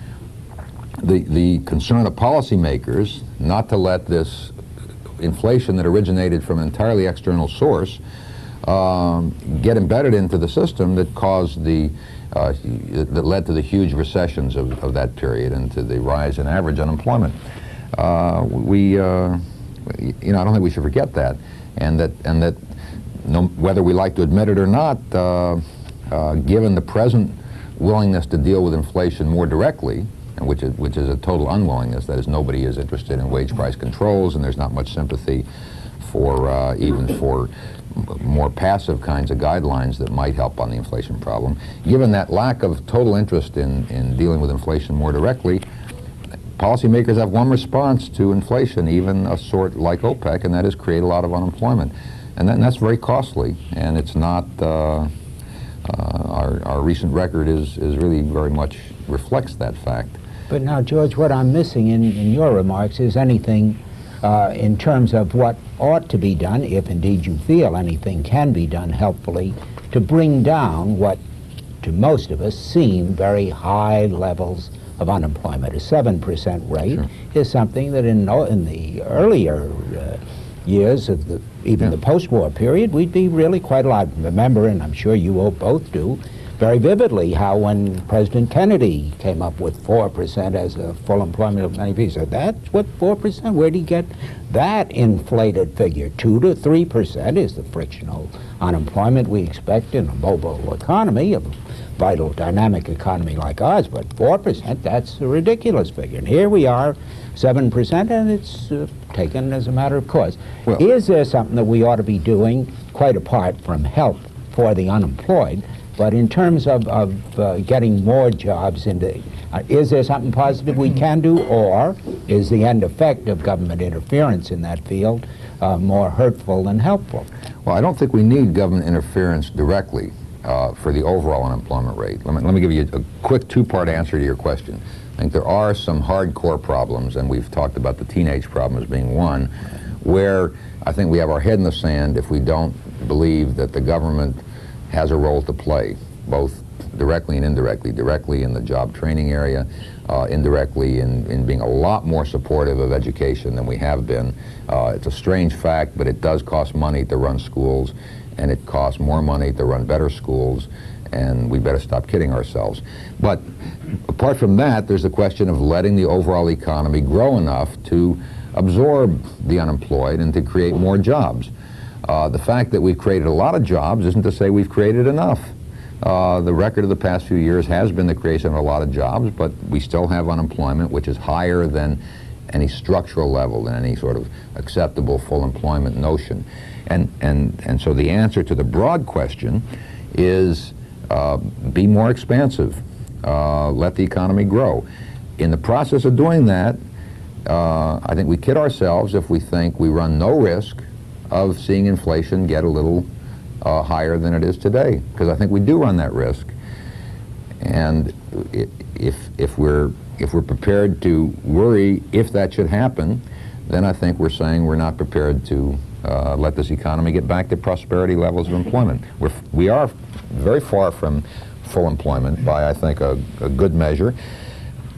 the concern of policymakers not to let this inflation that originated from an entirely external source get embedded into the system that caused that led to the huge recessions of that period and to the rise in average unemployment. I don't think we should forget that, and that whether we like to admit it or not, given the present willingness to deal with inflation more directly, and which is a total unwillingness, that is, nobody is interested in wage price controls, and there's not much sympathy for even for more passive kinds of guidelines that might help on the inflation problem. Given that lack of total interest in dealing with inflation more directly, policymakers have one response to inflation, even a sort like OPEC, and that is create a lot of unemployment. And that's very costly, and it's not, our recent record is really very much reflects that fact. But now, George, what I'm missing in your remarks is anything in terms of what ought to be done, if indeed you feel anything can be done helpfully, to bring down what to most of us seem very high levels of unemployment. A 7% rate Sure. is something that in the earlier years of the post-war period, we'd be really quite a lot. Remember, and I'm sure you all both do, very vividly how when President Kennedy came up with 4% as a full employment of many people, he said, that's what 4%? Where did he get that inflated figure? 2 to 3% is the frictional unemployment we expect in a mobile economy, a vital dynamic economy like ours, but 4%, that's a ridiculous figure. And here we are, 7%, and it's taken as a matter of course. Well, is there something that we ought to be doing, quite apart from help for the unemployed, but in terms of getting more jobs into, is there something positive we can do, or is the end effect of government interference in that field more hurtful than helpful? Well, I don't think we need government interference directly for the overall unemployment rate. Let me give you a quick 2-part answer to your question. think there are some hardcore problems, and we've talked about the teenage problem as being one, where I think we have our head in the sand if we don't believe that the government has a role to play, both directly and indirectly. Directly in the job training area, indirectly in being a lot more supportive of education than we have been. It's a strange fact, but it does cost money to run schools, and it costs more money to run better schools, and we better stop kidding ourselves. But apart from that, there's the question of letting the overall economy grow enough to absorb the unemployed and to create more jobs. The fact that we've created a lot of jobs isn't to say we've created enough. The record of the past few years has been the creation of a lot of jobs, but we still have unemployment, which is higher than any structural level, than any sort of acceptable full employment notion. And so the answer to the broad question is be more expansive. Let the economy grow. In the process of doing that, I think we kid ourselves if we think we run no risk of seeing inflation get a little higher than it is today, because I think we do run that risk. And if we're prepared to worry if that should happen, then I think we're saying we're not prepared to let this economy get back to prosperity levels of employment. We are very far from full employment by, I think, a good measure.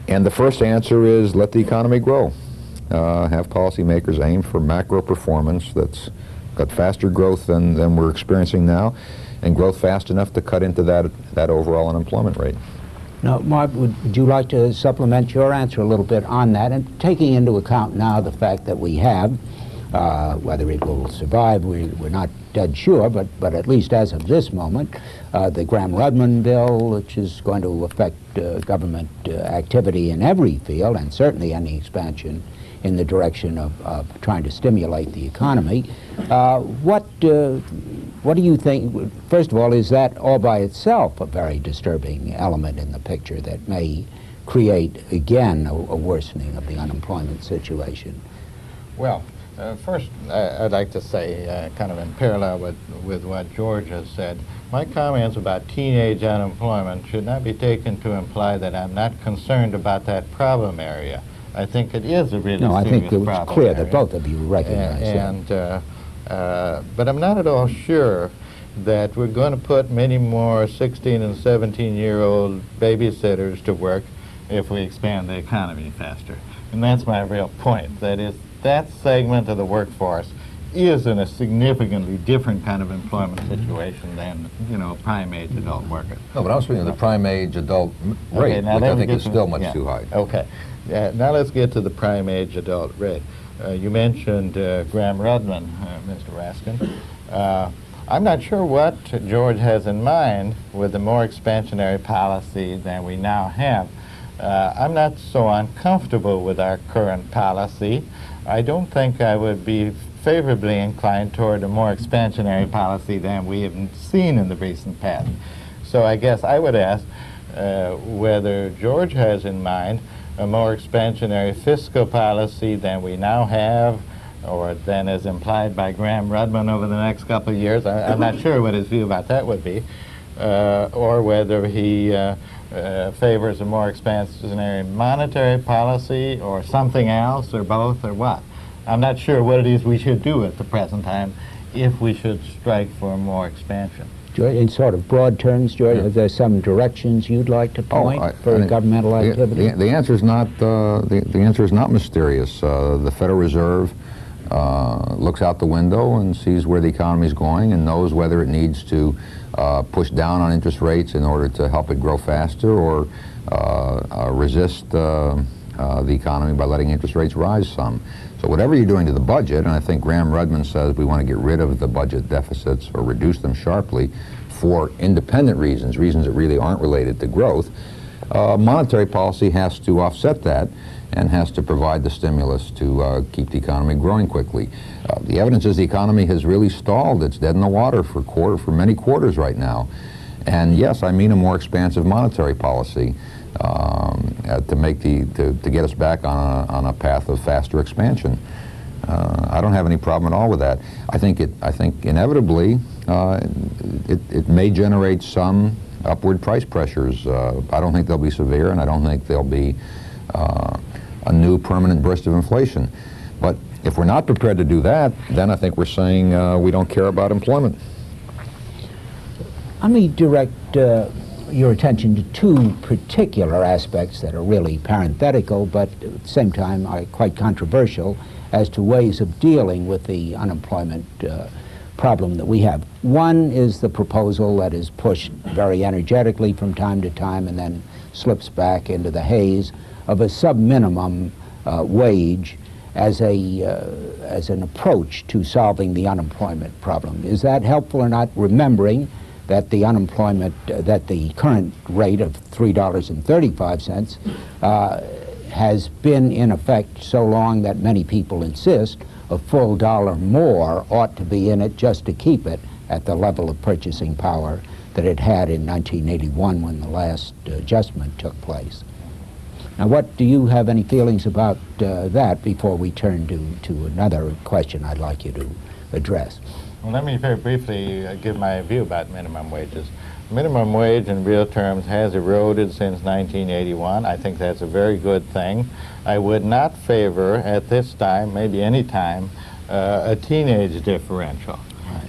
And the first answer is let the economy grow. Have policymakers aim for macro performance that's got faster growth than we're experiencing now, and growth fast enough to cut into that overall unemployment rate. Now, Mark, would you like to supplement your answer a little bit on that, and taking into account now the fact that we have, whether it will survive, we're not dead sure, but at least as of this moment, the Graham-Rudman bill, which is going to affect government activity in every field, and certainly any expansion in the direction of trying to stimulate the economy. What do you think, first of all, is that all by itself a very disturbing element in the picture that may create, again, a worsening of the unemployment situation? Well, first, I'd like to say, kind of in parallel with what George has said, my comments about teenage unemployment should not be taken to imply that I'm not concerned about that problem area. I think it is a really serious problem. No, I think it was clear area. that both of you recognize that. But I'm not at all sure that we're going to put many more 16 and 17-year-old babysitters to work if we expand the economy faster. And that's my real point. That is, that segment of the workforce is in a significantly different kind of employment situation than, prime age adult workers. No, but I'm speaking of the prime age adult rate, which I think is still much too high. Okay. Now let's get to the prime age adult rate. You mentioned Graham-Rudman, Mr. Raskin. I'm not sure what George has in mind with the more expansionary policy than we now have. I'm not so uncomfortable with our current policy. I don't think I would be favorably inclined toward a more expansionary policy than we have seen in the recent past. So I guess I would ask whether George has in mind a more expansionary fiscal policy than we now have, or than is implied by Graham-Rudman over the next couple of years. I'm not sure what his view about that would be, or whether he favors a more expansionary monetary policy, or something else, or both, or what. I'm not sure what it is we should do at the present time if we should strike for more expansion. In sort of broad terms, George, are there some directions you'd like to point for governmental activity? The answer is not the answer is not mysterious. The Federal Reserve looks out the window and sees where the economy is going and knows whether it needs to push down on interest rates in order to help it grow faster, or resist the economy by letting interest rates rise some. So whatever you're doing to the budget, and I think Graham-Rudman says we want to get rid of the budget deficits or reduce them sharply for independent reasons that really aren't related to growth, monetary policy has to offset that and has to provide the stimulus to keep the economy growing quickly. The evidence is the economy has really stalled. It's dead in the water for many quarters right now. And yes, I mean a more expansive monetary policy to get us back on a path of faster expansion. I don't have any problem at all with that. I think inevitably it may generate some upward price pressures. I don't think they'll be severe, and I don't think they'll be a new permanent burst of inflation. But if we're not prepared to do that, then I think we're saying we don't care about employment. Let me direct your attention to two particular aspects that are really parenthetical, but at the same time are quite controversial as to ways of dealing with the unemployment problem that we have. One is the proposal that is pushed very energetically from time to time and then slips back into the haze of a sub-minimum wage as an approach to solving the unemployment problem. Is that helpful or not, remembering that the unemployment, that the current rate of $3.35 has been in effect so long that many people insist a full dollar more ought to be in it just to keep it at the level of purchasing power that it had in 1981 when the last adjustment took place. Now, what do you have any feelings about that before we turn to another question I'd like you to address? Well, let me very briefly give my view about minimum wages. Minimum wage in real terms has eroded since 1981. I think that's a very good thing. I would not favor at this time, maybe any time, a teenage differential.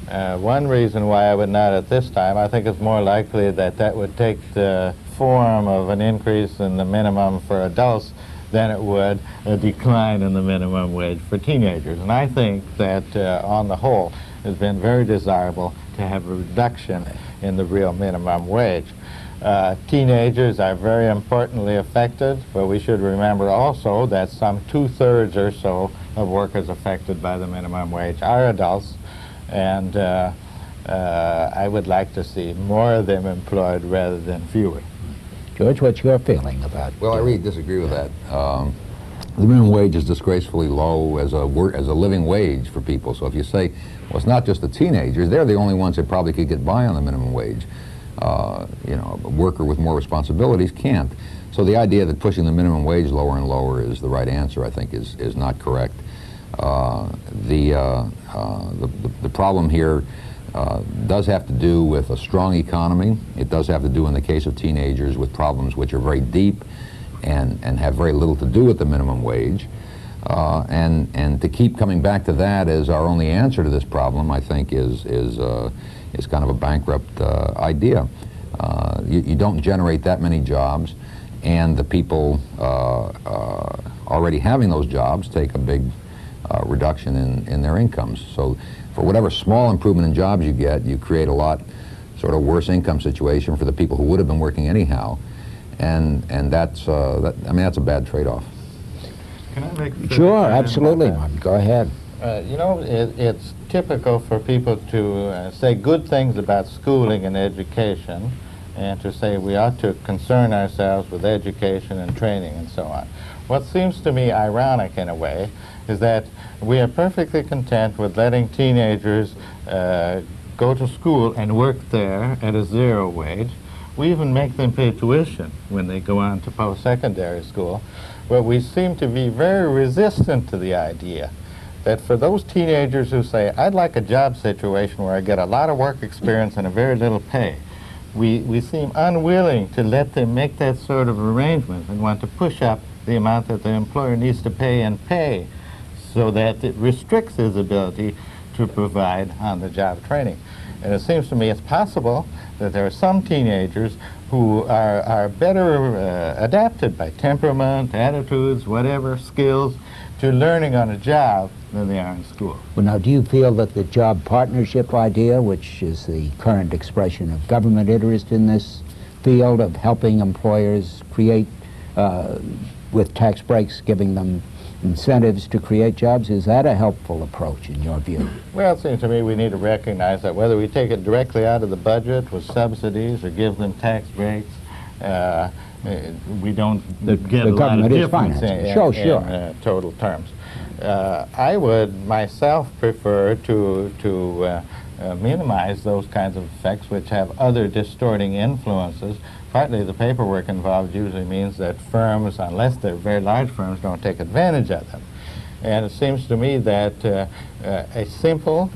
Right. One reason why I would not at this time, I think it's more likely that that would take the form of an increase in the minimum for adults than it would a decline in the minimum wage for teenagers. And I think that on the whole, it's been very desirable to have a reduction in the real minimum wage. Teenagers are very importantly affected, but we should remember also that some 2/3 or so of workers affected by the minimum wage are adults, and I would like to see more of them employed rather than fewer. George, what's your feeling about? Well, I really disagree with that. The minimum wage is disgracefully low as a living wage for people. So if you say, well, it's not just the teenagers, they're the only ones that probably could get by on the minimum wage. You know, a worker with more responsibilities can't. So the idea that pushing the minimum wage lower and lower is the right answer, I think, is not correct. The problem here does have to do with a strong economy. It does have to do, in the case of teenagers, with problems which are very deep and have very little to do with the minimum wage. And to keep coming back to that as our only answer to this problem, I think, is kind of a bankrupt idea. You don't generate that many jobs, and the people already having those jobs take a big reduction in their incomes. So for whatever small improvement in jobs you get, you create a lot sort of worse income situation for the people who would have been working anyhow. And that's, I mean, that's a bad trade-off. Can I make Sure, absolutely, Marvin. Go ahead. You know, it's typical for people to say good things about schooling and education, and to say we ought to concern ourselves with education and training and so on. What seems to me ironic in a way is that we are perfectly content with letting teenagers go to school and work there at a zero wage. We even make them pay tuition when they go on to post-secondary school. But we seem to be very resistant to the idea that for those teenagers who say, I'd like a job situation where I get a lot of work experience and a very little pay, we seem unwilling to let them make that sort of arrangement and want to push up the amount that the employer needs to pay so that it restricts his ability to provide on-the-job training. And it seems to me it's possible that there are some teenagers who are better adapted by temperament, attitudes, whatever, skills, to learning on a job than they are in school. Well, now, do you feel that the job partnership idea, which is the current expression of government interest in this field of helping employers create, with tax breaks, giving them incentives to create jobs, is that a helpful approach in your view? Well, it seems to me we need to recognize that whether we take it directly out of the budget with subsidies or give them tax breaks, we don't get a lot of difference in total terms. I would myself prefer to minimize those kinds of effects which have other distorting influences. Partly the paperwork involved usually means that firms, unless they're very large firms, don't take advantage of them. And it seems to me that a simple,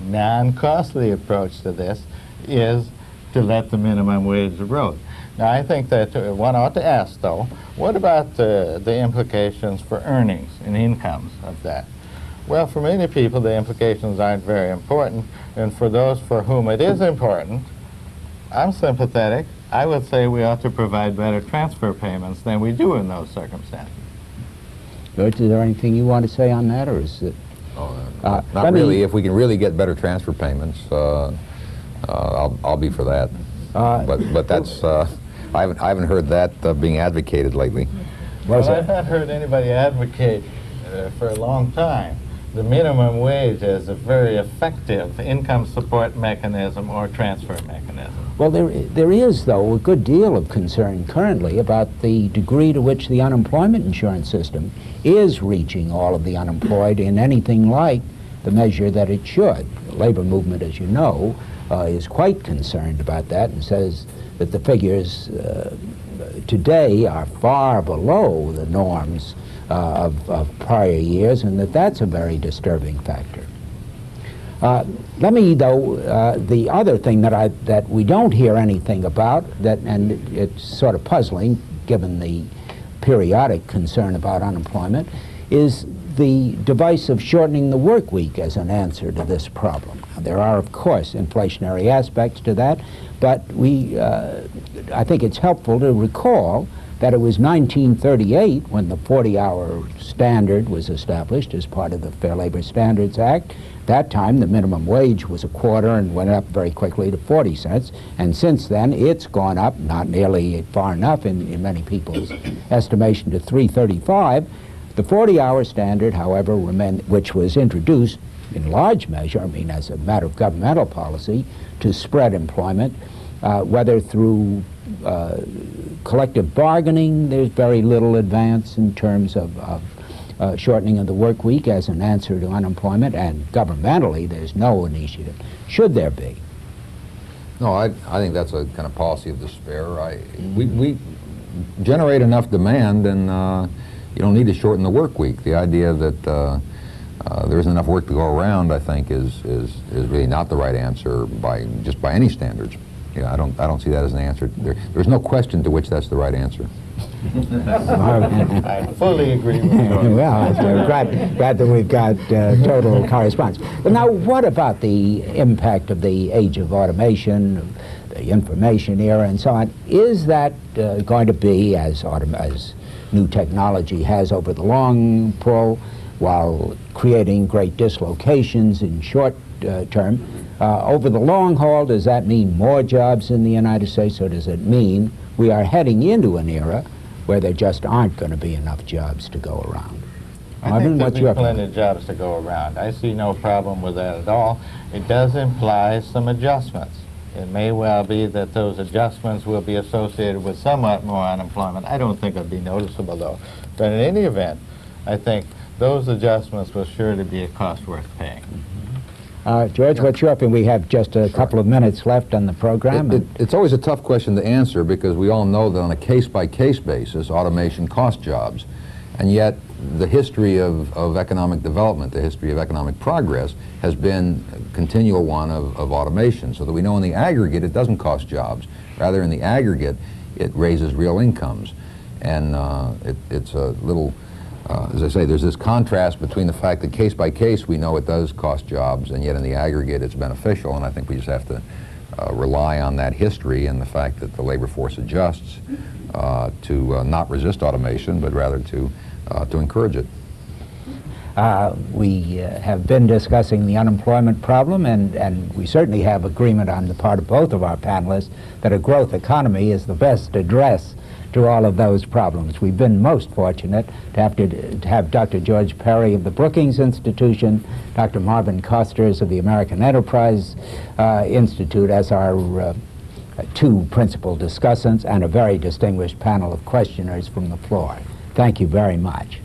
non-costly approach to this is to let the minimum wage erode. Now, I think that one ought to ask, though, what about the implications for earnings and incomes of that? Well, for many people, the implications aren't very important, and for those for whom it is important, I'm sympathetic. I would say we ought to provide better transfer payments than we do in those circumstances. George, is there anything you want to say on that, or is it? Not really. If we can really get better transfer payments, I'll be for that. But that's I haven't heard that being advocated lately. Well, I've not heard anybody advocate for a long time the minimum wage as a very effective income support mechanism or transfer mechanism. Well, there is, though, a good deal of concern currently about the degree to which the unemployment insurance system is reaching all of the unemployed in anything like the measure that it should. The labor movement, as you know, is quite concerned about that and says that the figures today are far below the norms of prior years, and that's a very disturbing factor. Let me, though, the other thing that we don't hear anything about, and it's sort of puzzling given the periodic concern about unemployment, is the device of shortening the work week as an answer to this problem. Now, there are, of course, inflationary aspects to that, but I think it's helpful to recall that it was 1938 when the 40-hour standard was established as part of the Fair Labor Standards Act. At that time, the minimum wage was a quarter and went up very quickly to 40 cents. And since then, it's gone up, not nearly far enough in many people's estimation, to $3.35. The 40-hour standard, however, which was introduced in large measure, as a matter of governmental policy, to spread employment, whether through collective bargaining, there's very little advance in terms of shortening of the work week as an answer to unemployment, and governmentally there's no initiative. Should there be? No, I think that's a kind of policy of despair. We generate enough demand, and you don't need to shorten the work week. The idea that there isn't enough work to go around, I think, is really not the right answer by any standards. Yeah, I don't see that as an answer. There's no question to which that's the right answer. I fully agree with you. Well, we're glad that we've got total correspondence. But now, what about the impact of the age of automation, the information era, and so on? Is that going to be, as new technology has over the long pull, while creating great dislocations in short term, over the long haul, does that mean more jobs in the United States, or does it mean we are heading into an era where there just aren't going to be enough jobs to go around? I think there'll be plenty of jobs to go around. I see no problem with that at all. It does imply some adjustments. It may well be that those adjustments will be associated with somewhat more unemployment. I don't think it'll be noticeable, though. But in any event, I think those adjustments will surely be a cost worth paying. George, what's your opinion? We have just a couple of minutes left on the program. It's always a tough question to answer, because we all know that on a case-by-case basis, automation costs jobs. And yet, the history of economic development, the history of economic progress, has been a continual one of automation, so that we know in the aggregate it doesn't cost jobs. Rather, in the aggregate, it raises real incomes. And it's a little... as I say, there's this contrast between the fact that case by case we know it does cost jobs, and yet in the aggregate it's beneficial, and I think we just have to rely on that history and the fact that the labor force adjusts to not resist automation, but rather to encourage it. We have been discussing the unemployment problem, and we certainly have agreement on the part of both of our panelists that a growth economy is the best address to all of those problems. We've been most fortunate to have Dr. George Perry of the Brookings Institution, Dr. Marvin Kosters of the American Enterprise Institute as our two principal discussants, and a very distinguished panel of questioners from the floor. Thank you very much.